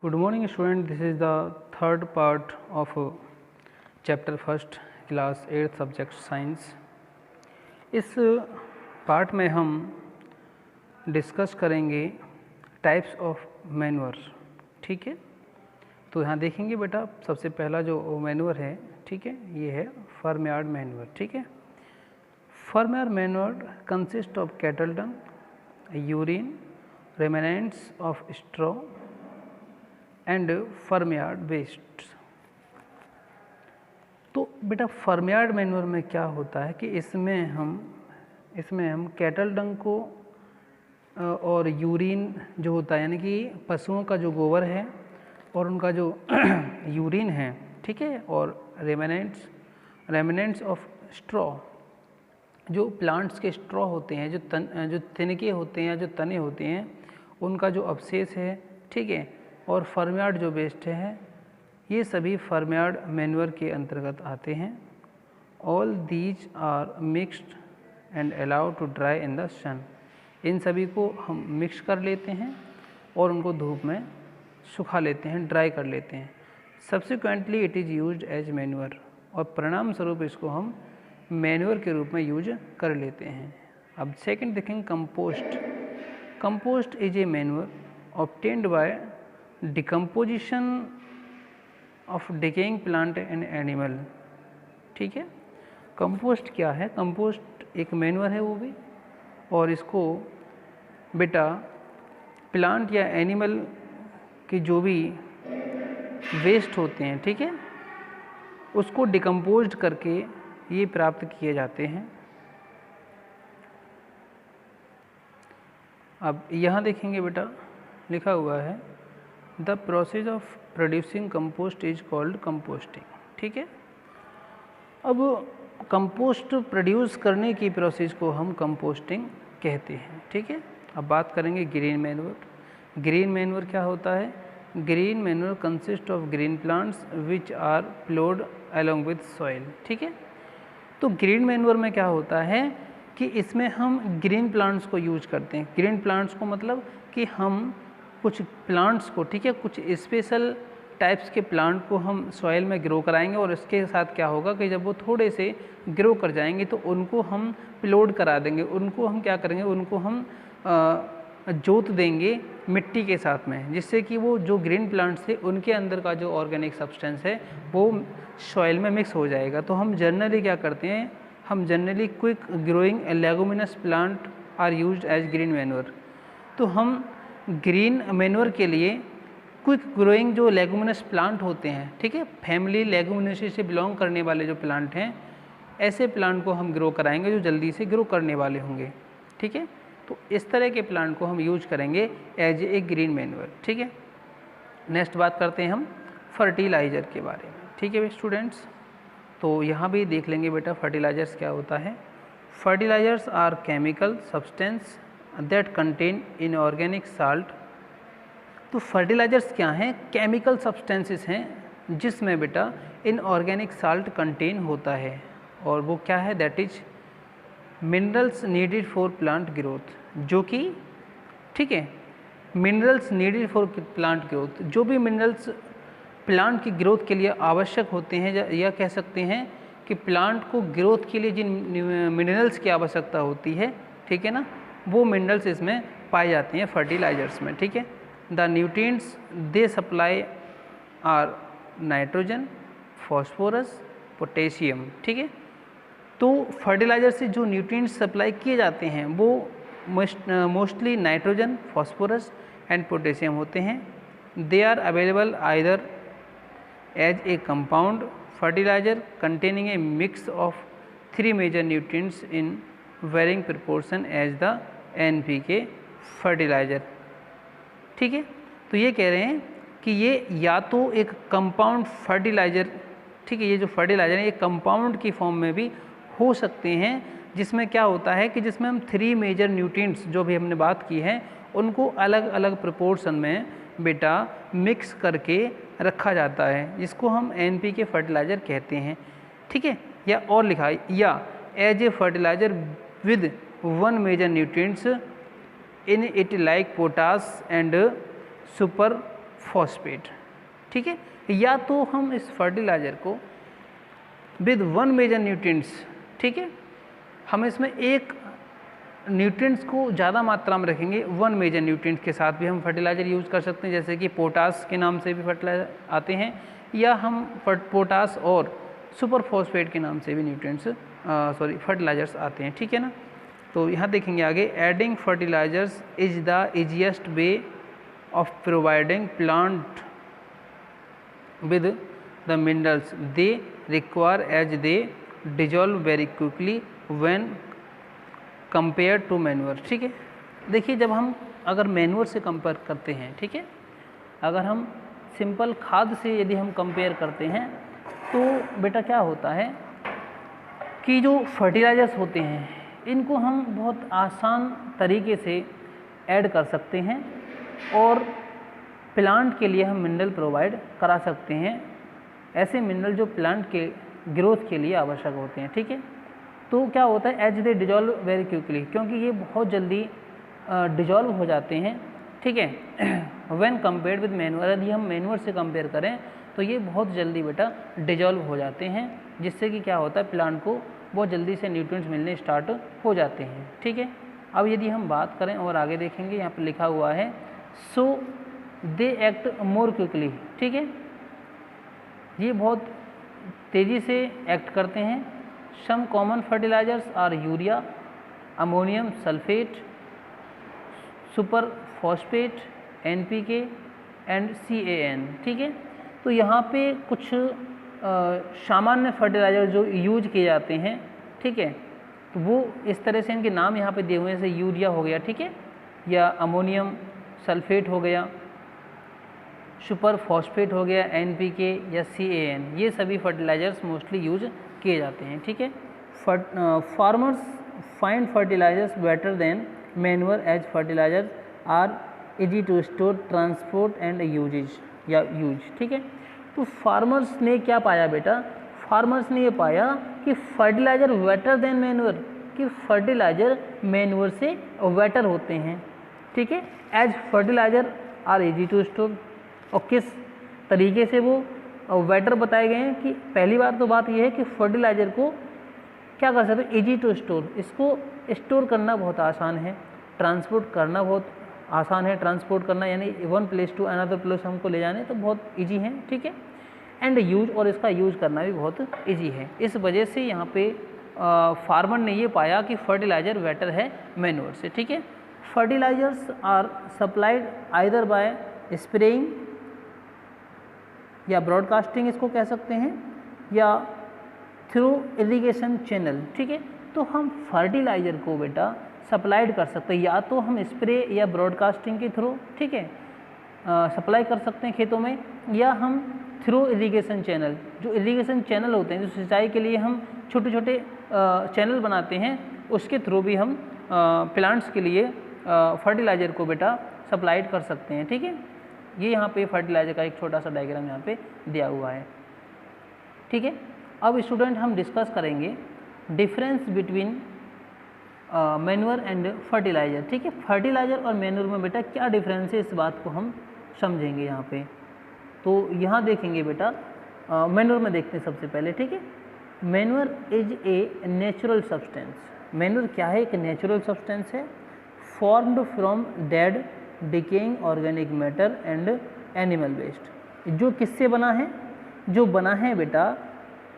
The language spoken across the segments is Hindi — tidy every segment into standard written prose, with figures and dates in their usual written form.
Good morning student, this is the third part of chapter first class 8 subject science। इस पार्ट में हम डिस्कस करेंगे टाइप्स ऑफ मैन्योर। ठीक है, तो यहाँ देखेंगे बेटा सबसे पहला जो मैन्योर है, ठीक है, ये है फार्म यार्ड मैन्योर। ठीक है, farm yard manure consist of cattle dung, urine, remnants of straw and farm yard waste. तो बेटा फार्म यार्ड मैन्योर में क्या होता है कि इसमें हम कैटल डंग को और यूरिन जो होता है यानी कि पशुओं का जो गोबर है और उनका जो यूरिन है, ठीक है, और रेमेनेंट्स ऑफ स्ट्रॉ, जो प्लांट्स के स्ट्रॉ होते हैं, जो तिनके होते हैं, जो तने होते हैं, उनका जो अवशेष है, ठीक है, और फार्म यार्ड जो वेस्ट है, ये सभी फार्म यार्ड मैन्योर के अंतर्गत आते हैं। All these are mixed and allowed to dry in the sun. इन सभी को हम मिक्स कर लेते हैं और उनको धूप में सुखा लेते हैं, ड्राई कर लेते हैं। Subsequently it is used as manure, और परिणाम स्वरूप इसको हम मैन्योर के रूप में यूज कर लेते हैं। अब सेकंड देखेंगे compost. Compost is a manure obtained by decomposition of decaying plant and animal. ठीक है, कंपोस्ट क्या है? कंपोस्ट एक मैन्योर है वो भी, और इसको बेटा प्लांट या एनिमल के जो भी वेस्ट होते हैं, ठीक है, उसको डिकम्पोज्ड करके ये प्राप्त किए जाते हैं। अब यहाँ देखेंगे बेटा लिखा हुआ है the process of producing compost is called composting. ठीक है, अब कंपोस्ट प्रोड्यूस करने की प्रोसेस को हम कंपोस्टिंग कहते हैं। ठीक है, अब बात करेंगे ग्रीन मैन्योर। ग्रीन मैन्योर क्या होता है? Green manure consist of green plants which are plowed along with soil. ठीक है, तो ग्रीन मैन्योर में क्या होता है कि इसमें हम ग्रीन प्लांट्स को यूज करते हैं। ग्रीन प्लांट्स को मतलब कि हम कुछ प्लांट्स को, ठीक है, कुछ स्पेशल टाइप्स के प्लांट को हम सॉइल में ग्रो कराएंगे, और इसके साथ क्या होगा कि जब वो थोड़े से ग्रो कर जाएंगे तो उनको हम प्लोड करा देंगे, उनको हम क्या करेंगे, उनको हम जोत देंगे मिट्टी के साथ में, जिससे कि वो जो ग्रीन प्लांट्स थे उनके अंदर का जो ऑर्गेनिक सब्सटेंस है वो सॉइल में मिक्स हो जाएगा। तो हम जनरली क्या करते हैं, हम generally quick growing leguminous plant are used as green manure. तो हम ग्रीन मैन्योर के लिए क्विक ग्रोइंग जो लेगुमिनस प्लांट होते हैं, ठीक है, फैमिली लेगुमिनेसी से बिलोंग करने वाले जो प्लांट हैं, ऐसे प्लांट को हम ग्रो कराएंगे जो जल्दी से ग्रो करने वाले होंगे। ठीक है, तो इस तरह के प्लांट को हम यूज करेंगे एज ए ग्रीन मैन्योर। ठीक है, नेक्स्ट बात करते हैं हम फर्टिलाइज़र के बारे में। ठीक है स्टूडेंट्स, तो यहाँ भी देख लेंगे बेटा फर्टिलाइजर्स क्या होता है। Fertilisers are chemical substance that contain inorganic salt. तो फर्टिलाइजर्स क्या हैं? केमिकल सब्सटेंसेस हैं जिसमें बेटा इनऑर्गेनिक साल्ट कंटेन होता है, और वो क्या है? That is minerals needed for plant growth, जो कि, ठीक है, minerals needed for plant growth, जो भी मिनरल्स प्लांट की ग्रोथ के लिए आवश्यक होते हैं, या कह सकते हैं कि प्लांट को ग्रोथ के लिए जिन मिनरल्स की आवश्यकता होती है, ठीक है ना, वो मिनरल्स इसमें पाए जाते हैं फर्टिलाइजर्स में। ठीक है, the nutrients they supply are nitrogen, phosphorus, potassium. ठीक है, तो फर्टिलाइजर से जो न्यूट्रिएंट्स सप्लाई किए जाते हैं वो mostly nitrogen, phosphorus and potassium होते हैं। They are available either as a compound fertiliser containing a mix of 3 major nutrients in varying proportion as the NPK fertiliser. ठीक है, तो ये कह रहे हैं कि ये या तो एक कंपाउंड फर्टिलाइजर, ठीक है, ये जो फर्टिलाइजर है ये कंपाउंड की फॉर्म में भी हो सकते हैं, जिसमें क्या होता है कि जिसमें हम 3 मेजर न्यूट्रिएंट्स जो भी हमने बात की है उनको अलग अलग प्रोपोर्शन में बेटा मिक्स करके रखा जाता है, जिसको हम NPK फर्टिलाइजर कहते हैं। ठीक है, या और लिखा है या as a fertiliser with 1 major nutrients in it like potash and super phosphate, ठीक है। या तो हम इस फर्टिलाइज़र को विद वन मेजर न्यूट्रिएंट्स, ठीक है, हम इसमें एक न्यूट्रिएंट्स को ज़्यादा मात्रा में रखेंगे, वन मेजर न्यूट्रिएंट्स के साथ भी हम फर्टिलाइज़र यूज़ कर सकते हैं, जैसे कि पोटास के नाम से भी फर्टिलाइज़र आते हैं, या हम पोटास और सुपर फॉस्फेट के नाम से भी फर्टिलाइज़र्स आते हैं, ठीक है ना। तो यहाँ देखेंगे आगे, adding fertilisers is the easiest way of providing plant with the minerals they require as they dissolve very quickly when compare to manure, ठीक है। देखिए, जब हम अगर मैन्योर से कंपेयर करते हैं, ठीक है, अगर हम सिंपल खाद से यदि हम कंपेयर करते हैं तो बेटा क्या होता है कि जो फर्टिलाइज़र्स होते हैं इनको हम बहुत आसान तरीके से ऐड कर सकते हैं और प्लांट के लिए हम मिनरल प्रोवाइड करा सकते हैं, ऐसे मिनरल जो प्लांट के ग्रोथ के लिए आवश्यक होते हैं, ठीक है। तो क्या होता है, as they dissolve very quickly, क्योंकि ये बहुत जल्दी डिजॉल्व हो जाते हैं, ठीक है। व्हेन कंपेयर्ड विद मैन्योर, यदि हम मैन्योर से कंपेयर करें तो ये बहुत जल्दी बेटा डिजॉल्व हो जाते हैं, जिससे कि क्या होता है, प्लांट को बहुत जल्दी से न्यूट्रिएंट्स मिलने स्टार्ट हो जाते हैं, ठीक है। अब यदि हम बात करें और आगे देखेंगे, यहाँ पर लिखा हुआ है सो दे एक्ट मोर क्विकली, ठीक है, ये बहुत तेज़ी से एक्ट करते हैं। Some common fertilizers are urea, ammonium sulphate, super phosphate, NPK and CAN, ठीक है। तो यहाँ पे कुछ सामान्य फर्टिलाइज़र जो यूज किए जाते हैं, ठीक है, तो वो इस तरह से इनके नाम यहाँ पे दिए हुए हैं, जैसे यूरिया हो गया, ठीक है, या अमोनियम सल्फेट हो गया, सुपर फॉस्फेट हो गया, NPK या CAN, ये सभी फर्टिलाइज़र्स मोस्टली यूज किए जाते हैं, ठीक है। Farmers find fertilizers better than manure as fertilizers are easy to store, transport and uses या यूज, ठीक है। तो फार्मर्स ने क्या पाया बेटा, फार्मर्स ने ये पाया कि फर्टिलाइज़र बेटर देन मैन्योर, कि फर्टिलाइज़र मैन्योर से बेटर होते हैं, ठीक है। As fertilizer are easy to store, और किस तरीके से वो बेटर बताए गए हैं कि पहली बार तो बात यह है कि फर्टिलाइज़र को क्या कर सकते हैं, इजी टू स्टोर, इसको स्टोर करना बहुत आसान है, ट्रांसपोर्ट करना बहुत आसान है, ट्रांसपोर्ट करना यानी one place to another place हमको ले जाने तो बहुत इजी है, ठीक है। एंड यूज, और इसका यूज करना भी बहुत इजी है। इस वजह से यहाँ पे फार्मर ने ये पाया कि फर्टिलाइज़र बेटर है मैन्योर से, ठीक है। Fertilisers are supplied either by spraying या ब्रॉडकास्टिंग इसको कह सकते हैं, या थ्रू इरिगेशन चैनल, ठीक है। तो हम फर्टिलाइज़र को बेटा सप्लाइड कर सकते हैं, या तो हम स्प्रे या ब्रॉडकास्टिंग के थ्रू, ठीक है, सप्लाई कर सकते हैं खेतों में, या हम थ्रू इरिगेशन चैनल, जो इरिगेशन चैनल होते हैं, जो सिंचाई के लिए हम छोटे छोटे चैनल बनाते हैं, उसके थ्रू भी हम प्लांट्स के लिए फर्टिलाइज़र को बेटा सप्लाइड कर सकते हैं, ठीक है। ये यहाँ पे फर्टिलाइज़र का एक छोटा सा डायग्राम यहाँ पे दिया हुआ है, ठीक है। अब स्टूडेंट हम डिस्कस करेंगे difference between manure and fertiliser, ठीक है। फर्टिलाइज़र और मैन्योर में बेटा क्या डिफरेंस है, इस बात को हम समझेंगे यहाँ पे। तो यहाँ देखेंगे बेटा, मैन्योर में देखते हैं सबसे पहले, ठीक है। Manure is a natural substance, manure क्या है, एक नेचुरल सब्सटेंस है, formed from dead decaying organic matter and animal waste. जो किससे बना है, जो बना है बेटा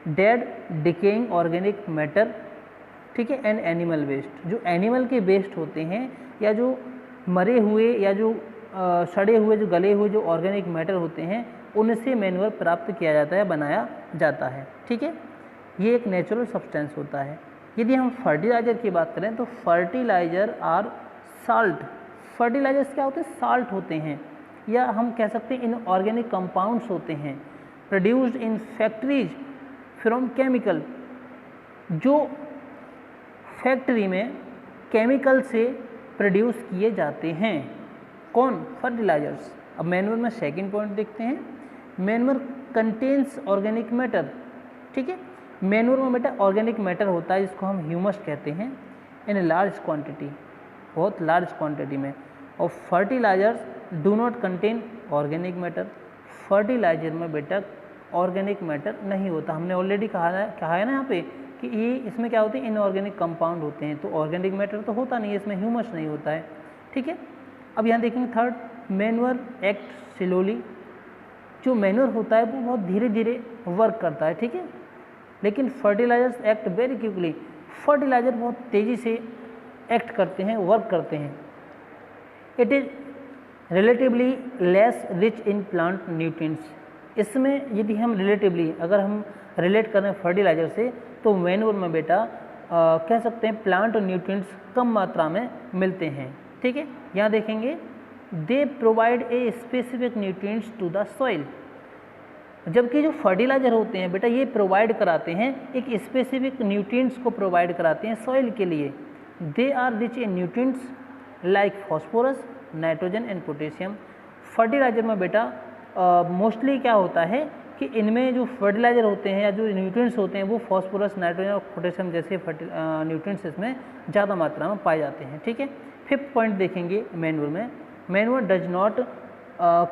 डेड डिकेइंग ऑर्गेनिक मैटर, ठीक है, एंड एनिमल वेस्ट, जो एनिमल के वेस्ट होते हैं या जो मरे हुए या जो सड़े हुए, जो गले हुए जो ऑर्गेनिक मैटर होते हैं, उनसे मैन्योर प्राप्त किया जाता है, बनाया जाता है, ठीक है। ये एक नेचुरल सब्सटेंस होता है। यदि हम फर्टिलाइज़र की बात करें तो फर्टिलाइज़र आर साल्ट, फर्टिलाइजर्स क्या होते हैं, साल्ट होते हैं, या हम कह सकते हैं इनऑर्गेनिक कंपाउंड्स होते हैं, produced in factories from chemical, जो फैक्ट्री में केमिकल से प्रोड्यूस किए जाते हैं। कौन, फर्टिलाइजर्स। अब मैन्योर में सेकंड पॉइंट देखते हैं, मैन्योर कंटेन्स ऑर्गेनिक मैटर, ठीक है। मैन्योर में बेटा ऑर्गेनिक मैटर होता है जिसको हम ह्यूमस कहते हैं, इन लार्ज क्वांटिटी, बहुत लार्ज क्वांटिटी में। और fertilizers do not contain organic matter, fertilizer में बेटा ऑर्गेनिक मैटर नहीं होता। हमने ऑलरेडी कहा है ना यहाँ पे कि ये इसमें क्या होते हैं, इनऑर्गेनिक कंपाउंड होते हैं, तो ऑर्गेनिक मैटर तो होता नहीं है, इसमें ह्यूमस नहीं होता है, ठीक है। अब यहाँ देखेंगे थर्ड, मैन्योर एक्ट स्लोली, जो मैन्योर होता है वो बहुत धीरे धीरे वर्क करता है, ठीक है, लेकिन fertilizers act very quickly, fertilizer बहुत तेज़ी से एक्ट करते हैं, वर्क करते हैं। It is relatively less rich in plant nutrients, इसमें यदि हम रिलेटिवली अगर हम रिलेट करें फर्टिलाइजर से तो मैन्योर में बेटा कह सकते हैं प्लांट न्यूट्रिएंट्स कम मात्रा में मिलते हैं, ठीक है। यहाँ देखेंगे they provide a specific nutrients to the soil, जबकि जो फर्टिलाइजर होते हैं बेटा ये प्रोवाइड कराते हैं एक स्पेसिफिक न्यूट्रिएंट्स को प्रोवाइड कराते हैं सॉइल के लिए। They are rich in nutrients like phosphorus, nitrogen and potassium. Fertilizer में बेटा मोस्टली क्या होता है कि इनमें जो फर्टिलाइजर होते हैं या जो न्यूट्रिएंट्स होते हैं वो फॉस्फोरस, नाइट्रोजन और पोटेशियम जैसे न्यूट्रिएंट्स इसमें ज़्यादा मात्रा में पाए जाते हैं, ठीक है। फिफ्थ पॉइंट देखेंगे मैन्योर में, manure does not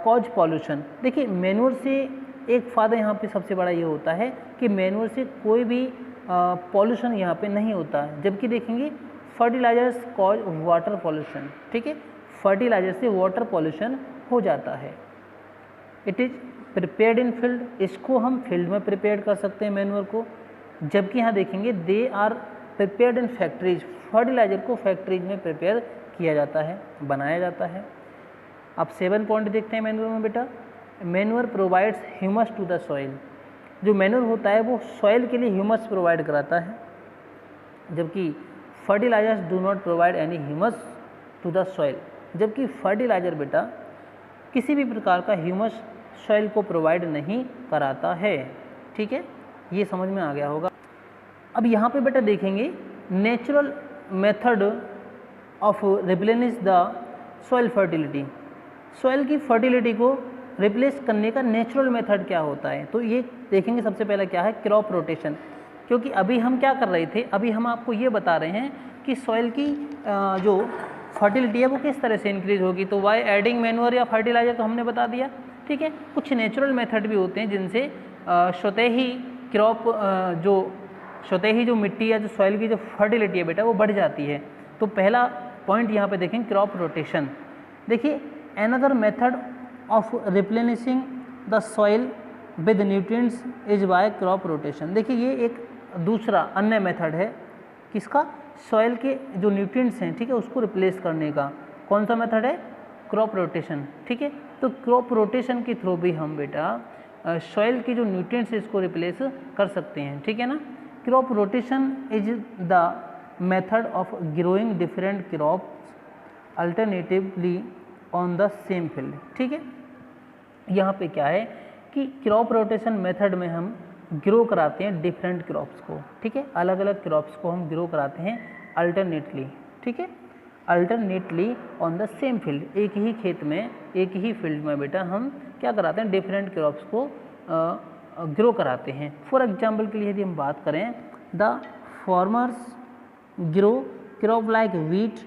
cause pollution. देखिए मैन्योर से एक फ़ायदा यहाँ पे सबसे बड़ा ये होता है कि मैन्योर से कोई भी पॉल्यूशन यहाँ पे नहीं होता है, जबकि देखेंगे फर्टिलाइजर्स कॉज वाटर पॉल्यूशन, ठीक है, फर्टिलाइजर से वाटर पॉल्यूशन हो जाता है। It is prepared in field, इसको हम फील्ड में प्रिपेयर कर सकते हैं मैन्योर को, जबकि यहाँ देखेंगे they are prepared in factories, fertilizer को फैक्ट्रीज में प्रिपेयर किया जाता है, बनाया जाता है। अब 7 पॉइंट देखते हैं मैन्योर में बेटा, manure provides humus to the soil, जो मैन्योर होता है वो सॉइल के लिए ह्यूमस प्रोवाइड कराता है, जबकि fertilizers do not provide any humus to the soil, जबकि फर्टिलाइजर बेटा किसी भी प्रकार का ह्यूमस सॉइल को प्रोवाइड नहीं कराता है, ठीक है, ये समझ में आ गया होगा। अब यहाँ पे बेटा देखेंगे natural method of replenish the soil fertility, soil की फर्टिलिटी को रिप्लेस करने का नेचुरल मेथड क्या होता है, तो ये देखेंगे सबसे पहले क्या है, क्रॉप रोटेशन। क्योंकि अभी हम क्या कर रहे थे, अभी हम आपको ये बता रहे हैं कि सॉइल की जो फर्टिलिटी है वो किस तरह से इंक्रीज होगी, तो वाई एडिंग मैन्योर या फर्टिलाइजर तो हमने बता दिया, ठीक है। कुछ नेचुरल मेथड भी होते हैं जिनसे स्वतः ही क्रॉप जो स्वतः ही जो मिट्टी या जो सॉइल की जो फर्टिलिटी है बेटा वो बढ़ जाती है। तो पहला पॉइंट यहाँ पे देखें क्रॉप रोटेशन। देखिए another method of replenishing the soil with nutrients is by crop rotation. देखिए ये एक दूसरा अन्य मेथड है किसका, सॉइल के जो न्यूट्रिएंट्स हैं, ठीक है, उसको रिप्लेस करने का। कौन सा मेथड है, क्रॉप रोटेशन, ठीक है। तो क्रॉप रोटेशन के थ्रू भी हम बेटा सॉइल की जो न्यूट्रिएंट्स है इसको रिप्लेस कर सकते हैं, ठीक है ना। Crop rotation is the method of growing different crops alternatively on the same field, ठीक है। यहाँ पे क्या है कि क्रॉप रोटेशन मेथड में हम ग्रो कराते हैं डिफरेंट क्रॉप्स को, ठीक है, अलग अलग क्रॉप्स को हम ग्रो कराते हैं अल्टरनेटली, ठीक है, alternately on the same field, एक ही खेत में एक ही फील्ड में बेटा हम क्या कराते हैं, डिफरेंट क्रॉप्स को ग्रो कराते हैं। फॉर एग्जांपल के लिए यदि हम बात करें, the farmers grow crop like wheat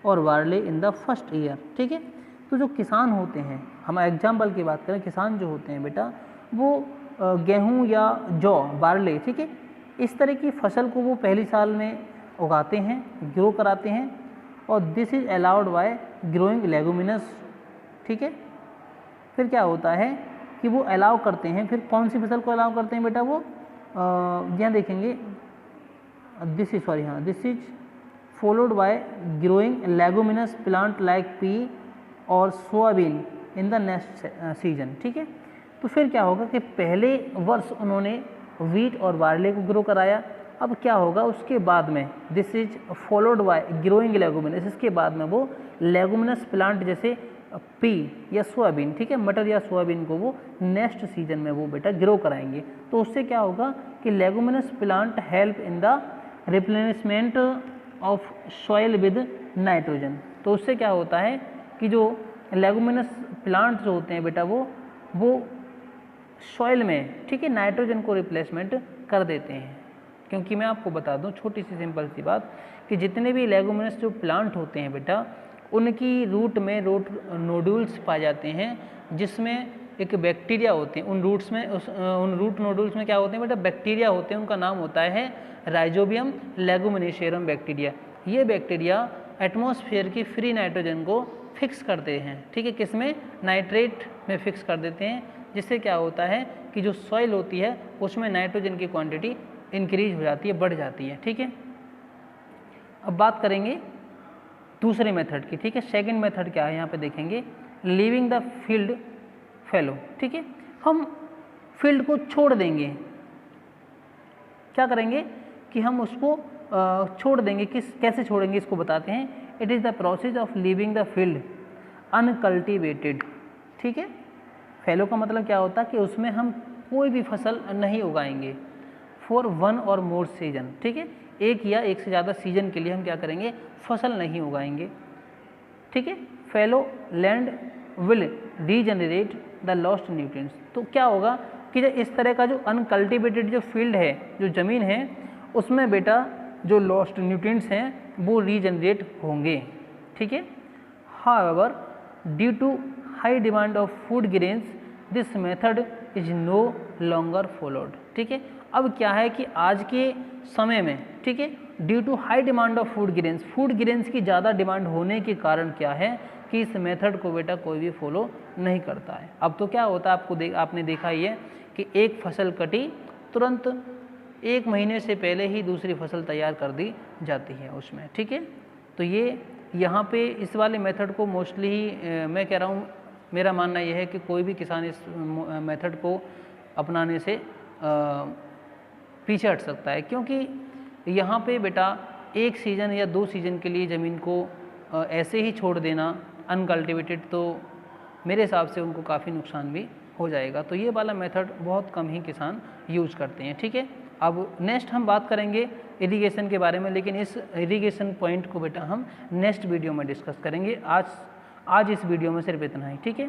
और barley in the first year, ठीक है। तो जो किसान होते हैं, हम एग्जाम्पल की बात करें, किसान जो होते हैं बेटा वो गेहूँ या जौ, बार्ले, ठीक है, इस तरह की फसल को वो पहली साल में उगाते हैं, ग्रो कराते हैं, और this is allowed by growing leguminous, ठीक है। फिर क्या होता है कि वो अलाउ करते हैं, फिर कौन सी फसल को अलाउ करते हैं बेटा, वो यहाँ देखेंगे this is followed by growing leguminous plant like pea और soybean in the next season, ठीक है। तो फिर क्या होगा कि पहले वर्ष उन्होंने वीट और बार्ले को ग्रो कराया, अब क्या होगा उसके बाद में, this is followed by growing leguminous, इसके बाद में वो लेगुमिनस प्लांट जैसे पी या सोयाबीन, ठीक है, मटर या सोयाबीन को वो नेक्स्ट सीजन में वो बेटा ग्रो कराएंगे। तो उससे क्या होगा कि leguminous plant help in the replenishment of soil with nitrogen. तो उससे क्या होता है कि जो लेगुमिनस प्लांट जो होते हैं बेटा वो सॉइल में, ठीक है, नाइट्रोजन को रिप्लेसमेंट कर देते हैं। क्योंकि मैं आपको बता दूं छोटी सी सिंपल सी बात कि जितने भी लेगुमिनस जो प्लांट होते हैं बेटा उनकी रूट में रूट नोडुल्स पाए जाते हैं, जिसमें एक बैक्टीरिया होते हैं। उन रूट नोडुल्स में क्या होते हैं बेटा, बैक्टीरिया होते हैं। उनका नाम होता है राइजोबियम लेगुमिनेशियम बैक्टीरिया। ये बैक्टीरिया एटमॉस्फेयर की फ्री नाइट्रोजन को फिक्स करते हैं, ठीक है, किसमें, नाइट्रेट में फिक्स कर देते हैं, जिससे क्या होता है कि जो सॉइल होती है उसमें नाइट्रोजन की क्वांटिटी इंक्रीज हो जाती है, बढ़ जाती है, ठीक है। अब बात करेंगे दूसरे मेथड की, ठीक है। सेकंड मेथड क्या है यहाँ पे देखेंगे, लीविंग द फील्ड फैलो, ठीक है। हम फील्ड को छोड़ देंगे, क्या करेंगे कि हम उसको छोड़ देंगे। कैसे छोड़ेंगे इसको बताते हैं। It is the process of leaving the field uncultivated, ठीक है। फैलो का मतलब क्या होता है कि उसमें हम कोई भी फसल नहीं उगाएंगे फॉर वन और मोर सीजन, ठीक है। एक या एक से ज़्यादा सीजन के लिए हम क्या करेंगे, फसल नहीं उगाएंगे, ठीक है। Fallow land will regenerate the lost nutrients. तो क्या होगा कि जब इस तरह का जो अनकल्टिवेटेड जो फील्ड है, जो ज़मीन है, उसमें बेटा जो लॉस्ट न्यूट्रिएंट्स हैं वो रीजनरेट होंगे, ठीक है। However due to high demand of food grains this method is no longer followed, ठीक है। अब क्या है कि आज के समय में, ठीक है, due to high demand of food grains की ज़्यादा डिमांड होने के कारण क्या है कि इस मेथड को बेटा कोई भी फॉलो नहीं करता है। अब तो क्या होता है, आपने देखा ही है कि एक फसल कटी, तुरंत 1 महीने से पहले ही दूसरी फसल तैयार कर दी जाती है उसमें, ठीक है। तो ये यहाँ पे इस वाले मेथड को मोस्टली ही मैं कह रहा हूँ, मेरा मानना यह है कि कोई भी किसान इस मेथड को अपनाने से पीछे हट सकता है, क्योंकि यहाँ पे बेटा 1 सीज़न या 2 सीज़न के लिए ज़मीन को ऐसे ही छोड़ देना अनकल्टिवेटेड, तो मेरे हिसाब से उनको काफ़ी नुकसान भी हो जाएगा। तो ये वाला मेथड बहुत कम ही किसान यूज़ करते हैं, ठीक है। अब नेक्स्ट हम बात करेंगे इरिगेशन के बारे में, लेकिन इस इरिगेशन पॉइंट को बेटा हम नेक्स्ट वीडियो में डिस्कस करेंगे। आज इस वीडियो में सिर्फ इतना ही, ठीक है।